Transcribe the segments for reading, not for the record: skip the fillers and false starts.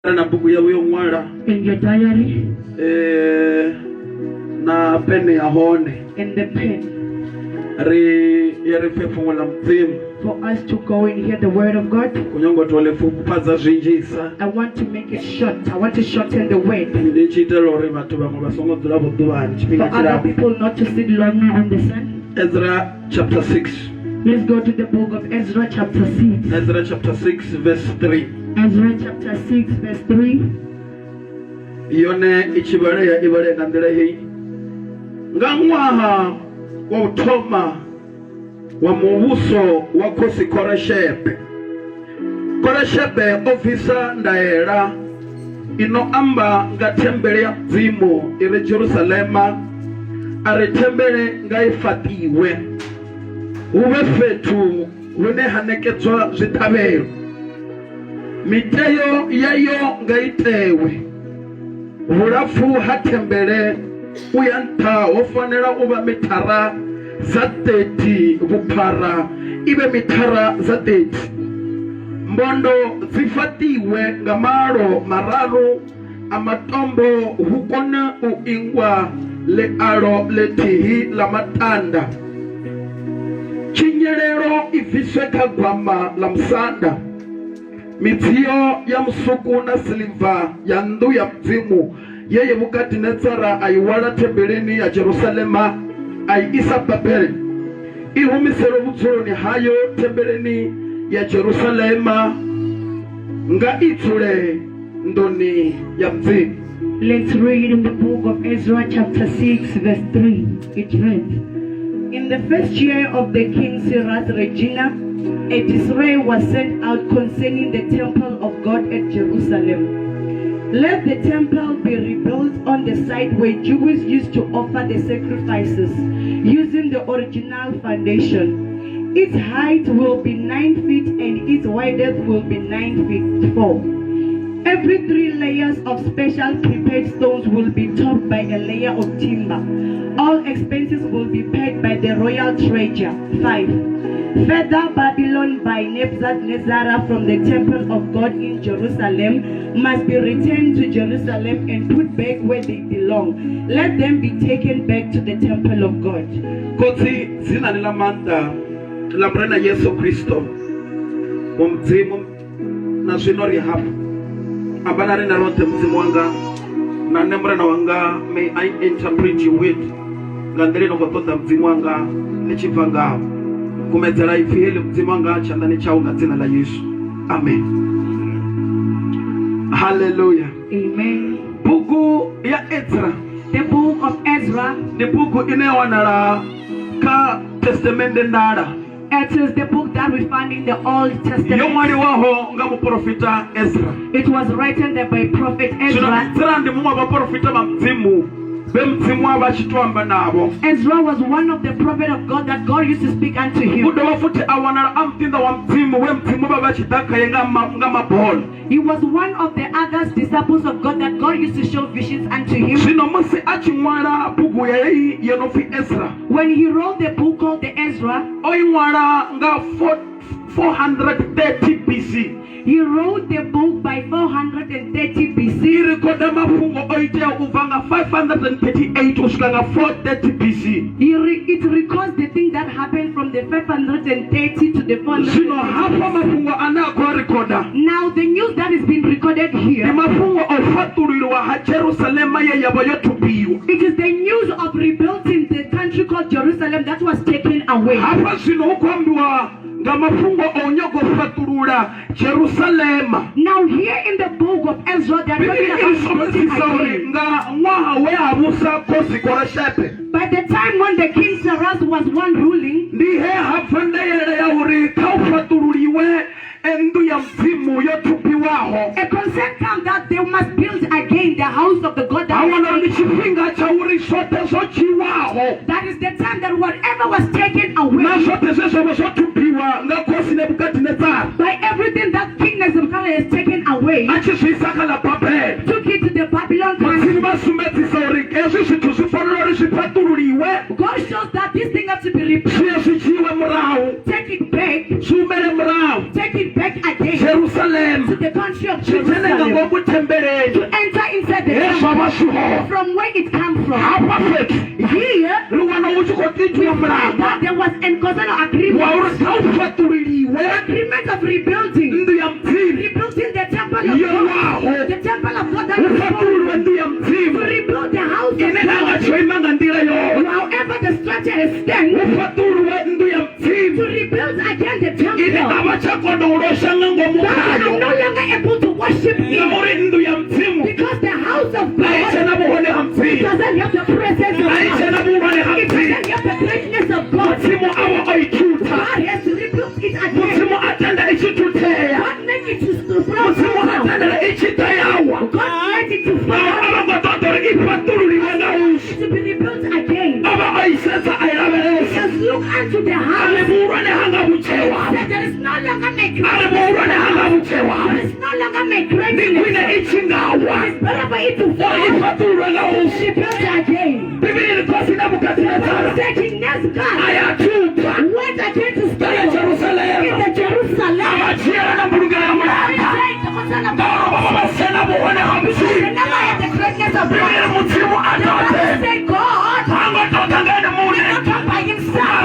in your diary, na pen ya hone in the pen, for us to go and hear the word of God. I want to make it short. I want to shorten the word for other people not to sit longer on the sun. Ezra chapter 6. Let's go to the book of Ezra chapter 6. Ezra chapter 6 verse 3. Ezra chapter 6 verse 3. Yone ichibare ya ibare nandira hii. Ngangwaha wa utoma wa mubuso wa kosi Koreshebe. Koreshebe ofisa ndaera ino amba ngatembele ya mzimu ire Jerusalema aretembele ngaifatiwe. Uwe fetu wene hanekezwa zitabero. Miteyo yayo ngaitewe. Urafu hatembele uyanta ofanera uba mitara zateti bupara ibe mitara zateti mbondo zifatiwe ngamaro mararu amatombo hukona uingwa le aro letihi la matanda chinyerero ifiswe kagwama la msanda mitio ya msuku na silva ya ndu ya mzimu yeye mukati netsara aiwala tembeleni ya Jerusalema isa babeli ihumisero butsoni hayo tembeleni ya Jerusalema nga itule ndoni ya mzimu. Let's read in the book of Ezra chapter 6 verse 3. It reads, in the first year of the king Cyrus Regina, a decree was sent out concerning the temple of God at Jerusalem. Let the temple be rebuilt on the site where Jews used to offer the sacrifices, using the original foundation. Its height will be 9 feet and its width will be 9 feet 4. Every 3 layers of special prepared stones will be topped by a layer of timber. All expenses will be paid by the royal treasurer. 5. Further, Babylon by Nebuchadnezzar from the temple of God in Jerusalem must be returned to Jerusalem and put back where they belong. Let them be taken back to the temple of God. Koti zina nilamanda lamrena Yesu Kristo mzimu na shinori hapa abanare na rote mzimu wanga na nemrena wanga may I interpret you with ngandere no kotota mzimu wanga nichivanga kumezera ifihele mzimu wanga chandani chao na zina la Yesu. Amen. Hallelujah. Amen. Buku ya Ezra. The book of Ezra. The book inewanara ka testamende ndara. It is the book that we find in the Old Testament. It was written there by Prophet Ezra. Ezra was one of the prophets of God that God used to speak unto him. He was one of the other disciples of God that God used to show visions unto him. When he wrote the book called the Ezra, 430 BC. He wrote the book by 430 BC. It records the thing that happened from the 530 to the 430. Now the news that is being recorded here, it is the news of rebuilding the country called Jerusalem that was taken away. Now here in the book of Ezra, they are talking about by the time when the king Cyrus was one ruling, a concern came that they must build again the house of the God. That is the time that whatever was taken away by everything that King Nebuchadnezzar has taken away, took it to the the Babylon Muzimu country. basumetiza ezi zintu zifanira zipatururiwe. God shows that this thing has to be replaced. Zichiwe muraho. Take it back. Sumere muraho. Take it back again. Jerusalem. To the country of Jerusalem. To enter inside the temple. From where it comes from. Here, there was an agreement. Agreement of rebuilding. Rebuilding the temple of God. The temple of God that is called. To rebuild the house of God. However the structure is stand. To rebuild again the temple. That are no longer able to worship Him. Because the house of God doesn't have the presence of God. It doesn't have the greatness of God. God has to rebuild it again. God make it to flow. God made it to flow. To be rebuilt again. Just look unto the house. There is no longer make greatness. There is no longer make greatness. It's better for it to fall. Rebuilt again. Taking next God. Went again to stay in the Jerusalem. Never had the greatness of God. Say God. He come by himself.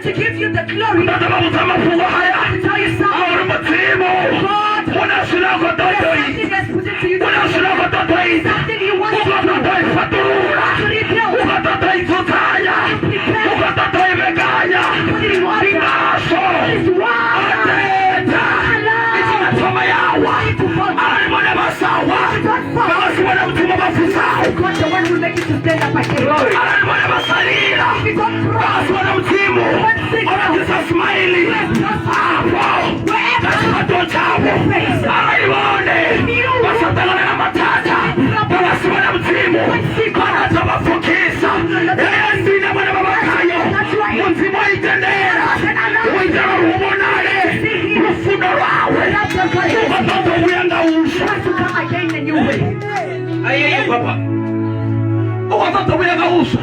To give you the glory. To tell you something. Something you want to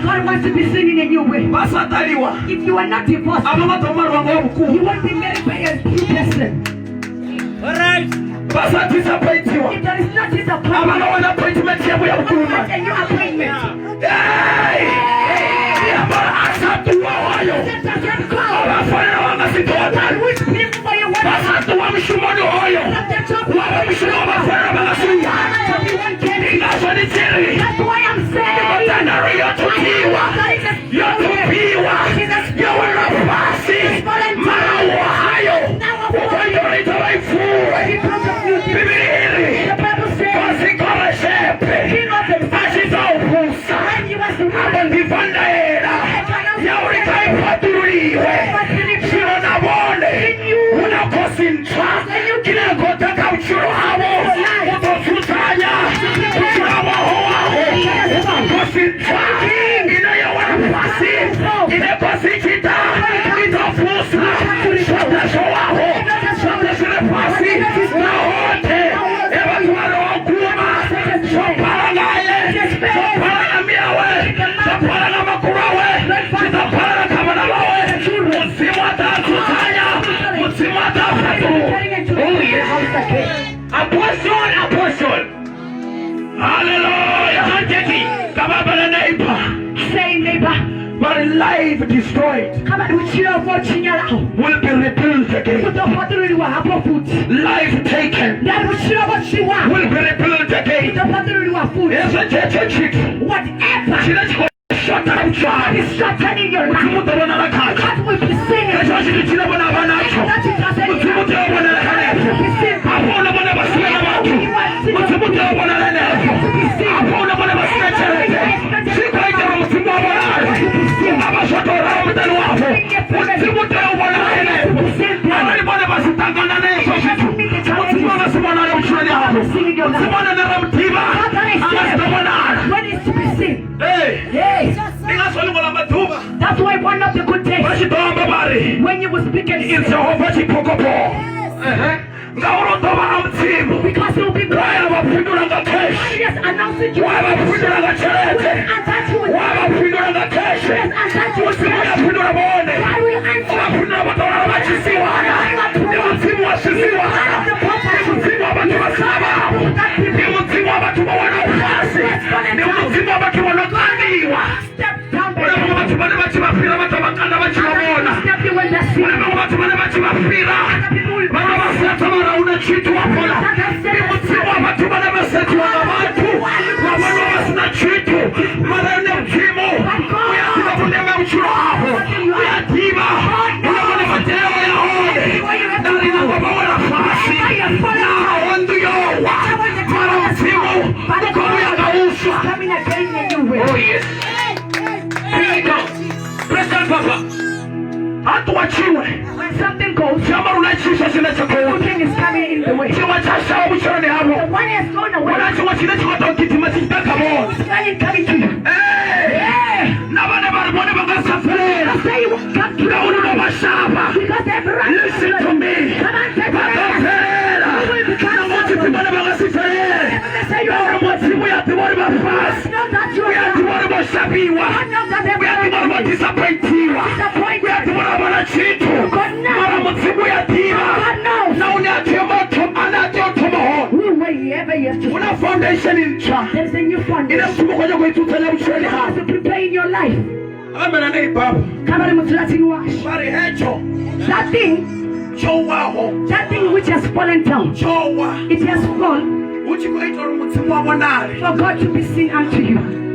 God wants to be seen in a new way. If you are not divorced, you won't be married by a true person. Alright. If there is not disappointment, you want a new appointment. That's why I'm saying Unapotaka uchuro hao utofutanya uchuro hao utofutanya inayowa nafasi inekosikita itofusa sotasho wao sotasho nafasi na wote ewa tuwalo wakuma sopala naye sopala na miawe sopala na makurawe sopala na kamanawe musimu atatutanya musimu atatutanya. Oh yes. Apostle. Hallelujah. Come up and a neighbor. Say neighbor. My life destroyed. Kama uchira vochinyala. Will be rebuilt again. Utapatulwa hapo futi. Life taken. Ndani uchira vochiwa. Will be rebuilt again. Utapatulwa futi. Yes, a church. Whatever. Shut up, child. It's shut in your life. God will be singing. That that's why one of the good days when you were speaking in Jehovah because you'll be yes, announcing you oh yes. Here it comes. President Papa. when something goes, something is coming in the way. The one has gone away. Who's coming to you? Because everyone listen to me. Una foundation in church. There's a new foundation. To prepare in your life. That thing which has fallen down, it has fallen for God to be seen unto you.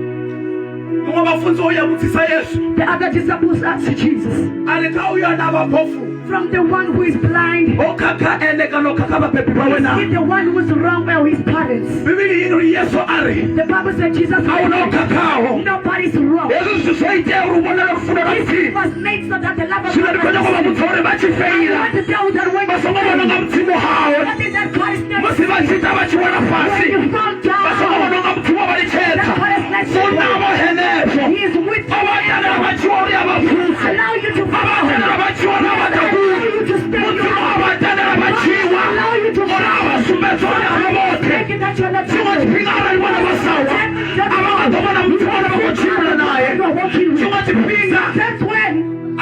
The other disciples asked Jesus, from the one who is blind, see the one who is wrong by his parents. The Bible said Jesus nobody's wrong. This was made so that the love of God was seen. To tell that when you that God is never seen. When you fall down, that God is not seen. He is with you. Allow you to fall. Allow you to stay. Allow you to fall. Take it that you are not that's when you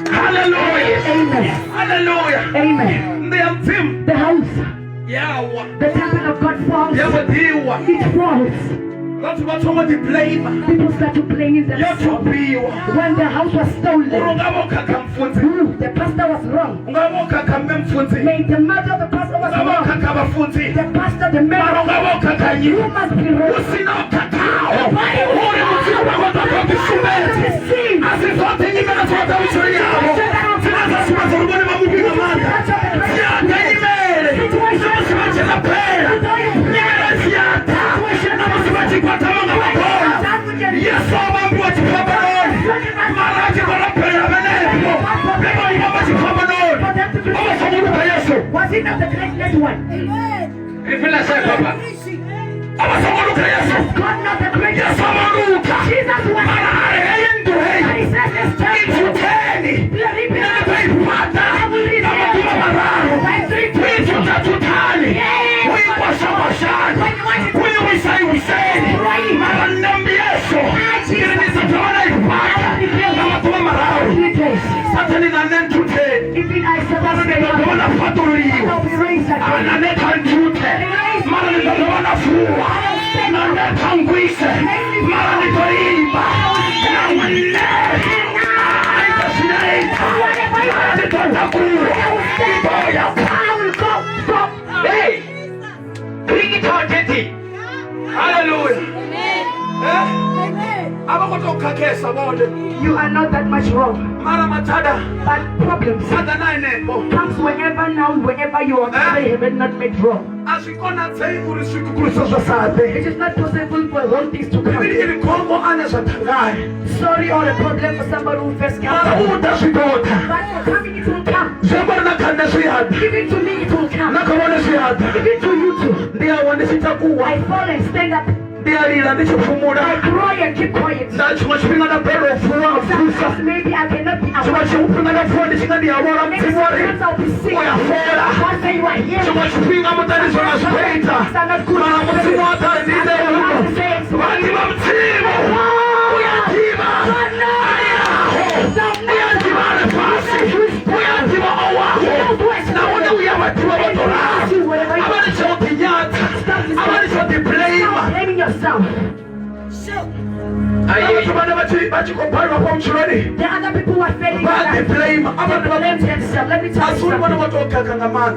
Hallelujah. Amen. Hallelujah. Amen. The house. The temple of God falls. It falls. People start to blame themselves. When the house was stolen, the pastor was wrong. Maybe the mother of the pastor was wrong. The pastor, the man, you must be wrong. Was it not the greatest one? That's God not the greatest one. Jesus was. And he said this time. Even I said I'll be raised Hey! Bring it on, Jetty! Hallelujah! You are not that much wrong. But problems comes whenever you are not made wrong. It is not possible for wrong things to come. Sorry or a problem for somebody who first comes. But for coming it will come. Even to me it will come. Even to you too. I fall and stand up. I cry and keep quiet. Maybe I cannot be aware. Maybe sometimes I'll be sick. One day you are here. It's not good. Blaming yourself. The other people who are failing they blame themselves. Let me tell you something.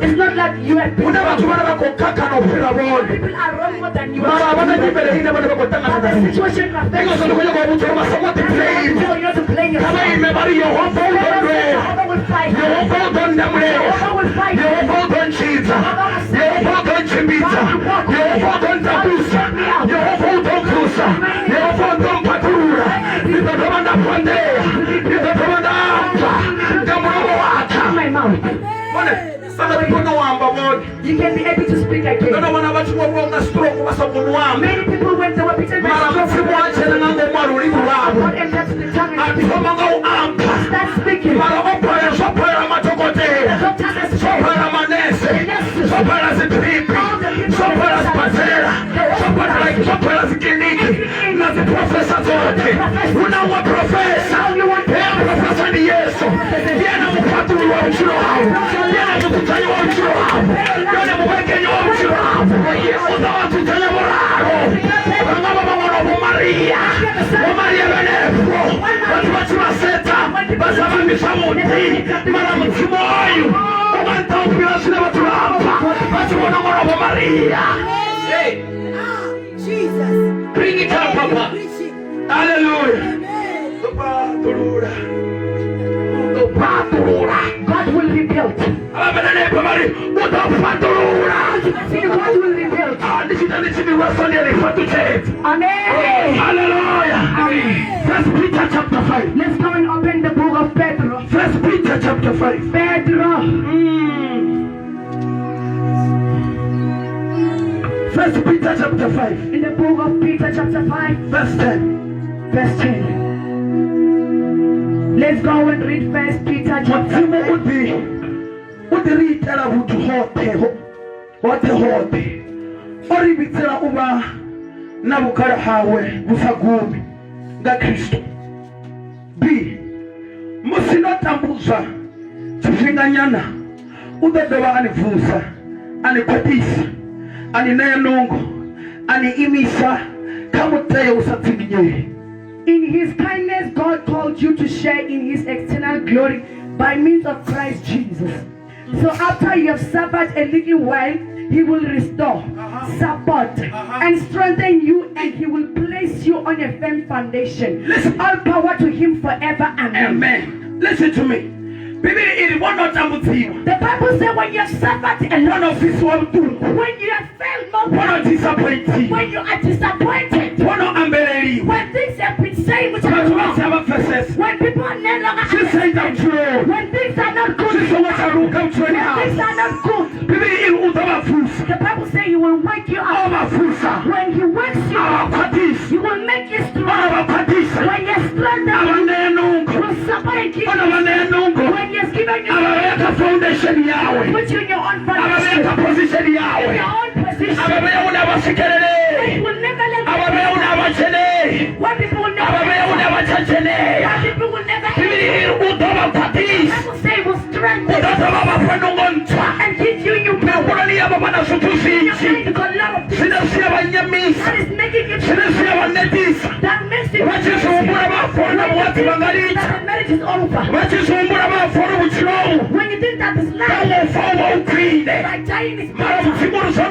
It's not like you have been wrong. People are wrong more than you are. But the situation you are facing, tell you not to blame yourself. Jehovah will fight. Jehovah will fight. You can be able to speak again. Many people went to a picture start speaking. Jesus. Bring it up, Papa. Hallelujah. God will rebuild. God will rebuild. Amen. Hallelujah. First Peter chapter 5. Let's go and open the book of Pedro. First Peter chapter 5. Pedro. First Peter chapter 5. In the book of Peter chapter 5. Verse 10. Verse 10. Let's go and read First Peter chapter 5. What the read about to what the hope. Or ibitira uba nabukara hawe busagumi nga Kristo. B. Musinotambuza tufinganyana udadoba anivuza anikwatisa aninenongo ani imisa In his kindness, God called you to share in his eternal glory by means of Christ Jesus. So after you have suffered a little while, he will restore, support, and strengthen you, and he will place you on a firm foundation. Listen. All power to him forever. Amen. Amen. Listen to me. The Bible says when you have suffered a lot, when you have failed more times, when you are disappointed, when things have been said which are wrong, when people are no longer understanding, when things are not good, when things are not good, the Bible says he will wake you up. When he wakes you up, he will make you strong. When you're strong, he will separate you. When he has given you foundation put you in your own foundation, position in your own position. He will never let you down. When people will never when people will never the Bible says he will strengthen and give you new power. You're going to go a lot of things that is making you that makes you that the marriage is over. When you think that is life, by dying is better. God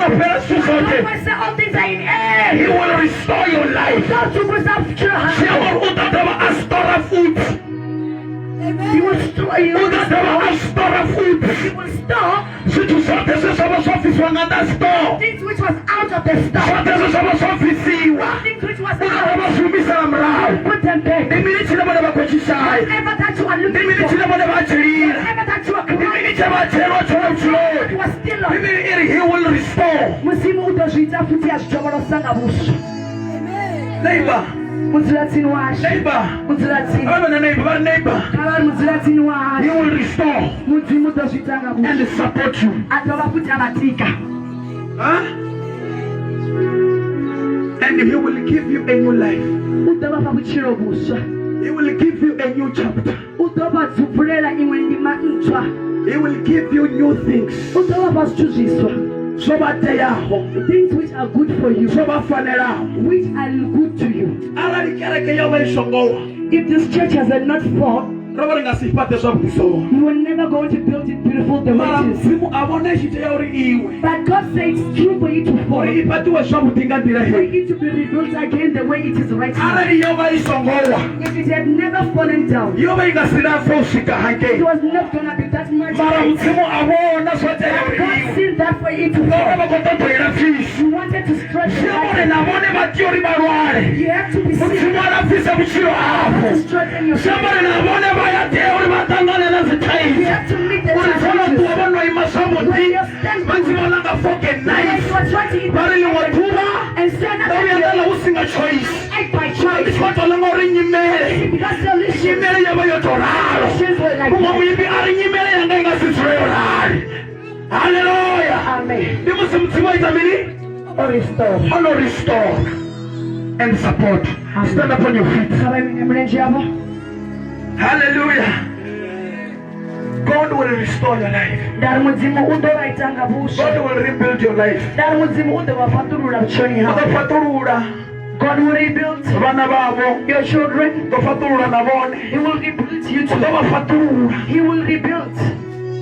say all things are in air. He will restore your life. God to preserve your heart. He will store you. He will store things which was out of the store. Things which was out. Put them back. Whatever that you are looking for, whatever that you are crying, was still on. He will restore. Musimu utazita futi ashobora sanga busu. Neighbor. Muzilatini washi. Neighbor. Muzilatini. Neighbor. Kabari muzilatini washi. He will restore. Musimu utazita nga busu. And support you. Atoba futi abatika. Huh? And he will give you a new life. Utoba fabuchiro busu. He will give you a new chapter. Utoba zupurela imwendima ntwa. He will give you new things. Utoba fasujiswa. Things which are good for you, which are good to you. If this church has not fought, you will never go to build it beautiful the way it is. But God says it's true for you to fall, for it to be rebuilt again the way it is right now. If it had never fallen down, it was not going to be that much. God seen that for you to fall. You wanted to stretch it out. You have to be seen. You have to strengthen yourself. You have to meet the challenges. When you're standing, when you are trying to eat and stand up and act by choice. Because they're listening. Hallelujah. Amen. Restore and support. Stand up on your feet. Hallelujah. God will restore your life. God will rebuild your life. God will rebuild your children. He will rebuild you too. He will rebuild.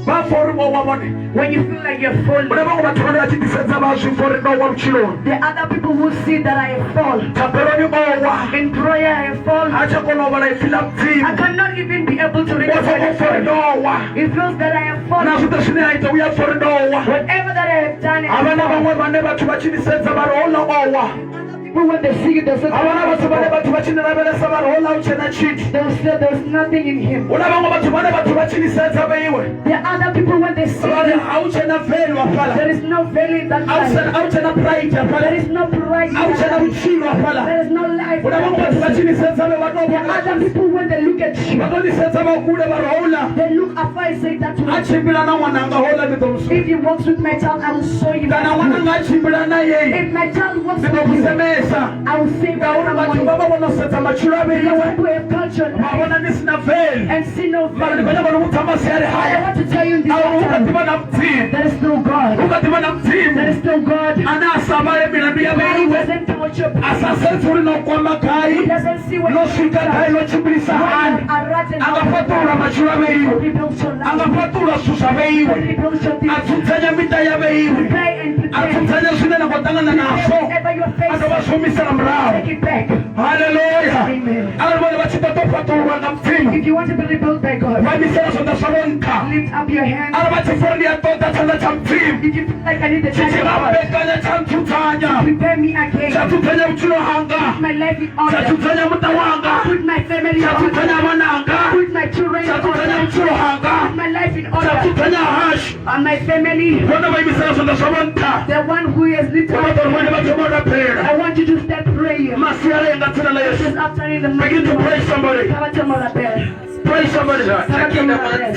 When you feel like you're falling, the other people will see that I have fallen. In prayer I have fallen. I cannot even be able to read. It feels that I have fallen. Whatever that I have done, when they see it, they say, there's nothing in him. The other people, when they see it, there is no value in that life. There is no pride in that life. There is no life in that life. The other people, when they look at you, they look afar and say that if he walks with my child, I will show you that. If my child walks with you, Neza. I will save all Ngauna my batu money. baba bonoseta machura Because beriwe. people have cultured Mabona nisina veli. and see no Mabona value. kwenye bana mutamasi yale I haya. want to tell you in this Awu time, ukatiba na mtimu. there is still God. Ukatiba na mtimu. There is still God. Anasa abale milandu ya God beriwe. doesn't touch your past. Asase tuli no kwa He makai. doesn't see what No you shika kai no chibisa hani. Agafatura machura beriwe. rebuild your life. Agafatura susa beriwe. Rebuild your things. Atutanya mita ya beriwe. Pray and prepare. Atutanya sine na kutangana naso. Whatever you're facing, Atawasumisa na mrao. take it back. Hallelujah. Amen. Alibona bachita tofatura na mtimu. If you want to be rebuilt by God, Wabisera sonda salonka. lift up your hands. Alabachifoni ya tota chanda cha mtimu. If you feel like I need the time of God, Chikabekanya cha mtutanya. prepare me again. Chatutanya mchulo hanga. My life in order. Chatutanya mutawanga. Put my family in Chatutanya order. mananga. Put my children in Chatutanya order. mchulo hanga. Put my life in order. Chatutanya hash. And my family, Wana wabisera sonda salonka. the one who has lifted Wana up. wabisera sonda pera. I want you to start praying. Masiara yenga tina la Yesu. Just after in the Begin to pray somebody. Sabato Morapel. Pray somebody. Sabato Morapel.